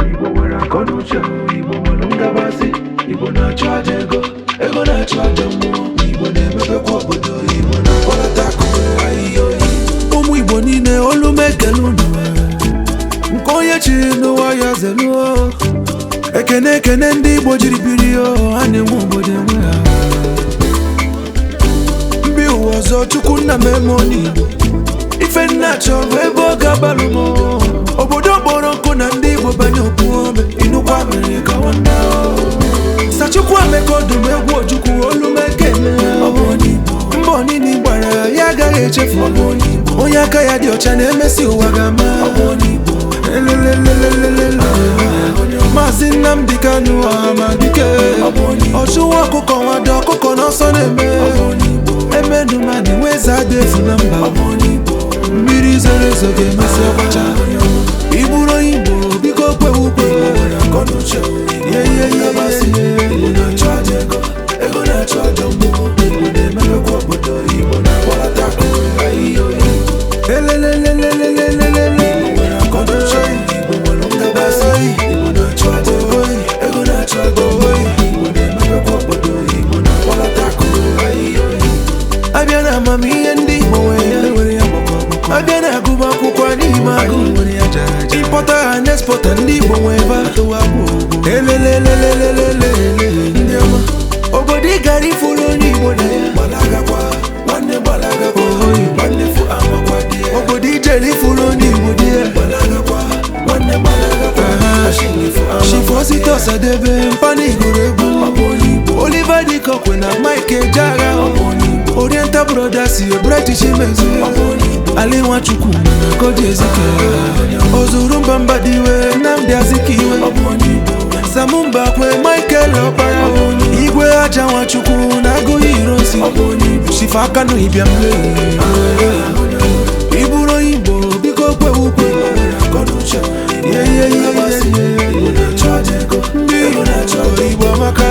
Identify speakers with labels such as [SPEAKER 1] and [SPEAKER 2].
[SPEAKER 1] Igbo nwere akọnuche, Igbo nwere ngabasị, Igbo na-achụ aja ego na-achụ aja mmụọ. Igbo na-emepekwa obodo, Igbo na-akpọlata akụ ahịhịa oyi. Ụmụ Igbo niile olu m ekele unu, nke onye chiri n'ụwa ya zeluo. Ekene ndị Igbo jiri biri ha na-enwe obodo enwe ha. Mbi ụwa ọzọ Chukwu nna m eme n'Igbo, ife nna chọrọ ebe ọ ga-abalụ m. Obodo kpọrọ nkụ na ndị Igbo banye okwu ome, inukwa mere ka nwanne Sachukwu Emeka ọdụm egwu Ojukwu olu m ekele. Mbọ niile gbara ya agaghị echefu. Onye aka ya dị ọcha na-emesi ụwa ga-ama. Maazị Nnamdi Kanu Amadike, ọchụwa ọkụkọ nwado ọkụkọ n'ọsọ na-eme. Emedumadi nweze adị efu na mba. Mmiri zoro ezo ga-emesi ọgbacha. Iburu Igbo biko kwewe ukwe. Igbo na-achụ aja ego na-achụ aja mmụọ. Igbo na-emepekwa obodo, Igbo na-akpọlata akụ ahịhịa oyi. Elelelelelelelelele, Igbo nwere akọnuche, Igbo nwere ngabasị, Igbo na-achụ aja ego na-achụ aja mmụọ. Igbo na-emepekwa obodo, Igbo na-akpọlata akụ ahịhịa oyi. Abịa na amamihe ndị Igbo nwere ya, abịa na agụba akwụkwọ n'ime agụ, ịpọta ha na-espọta ndị Igbo nwe ebe a. Elelelelelelele, ndị ọma obodo ị gara ifuru onye Igbo na ya. Obodo ijere ifuru onye Igbo dị ya. Shifosite Ọsadebe mpana igoro egwu. Oliver Dikokwe na Mike Ejeagha. Oriental Brothers Bright Chimezie. Ali Nwachukwu na Koji Ezike. Ozuru Mbamba Diwe Nnamdi Azikiwe. Samu Mbakwe Michael Ọkpara. Igwe Aja Nwachukwu na Agụghị Ironsi. Shifa Kanu Ibiamle. Iburu Igbo biko kwewe ukwe. Igbo amaka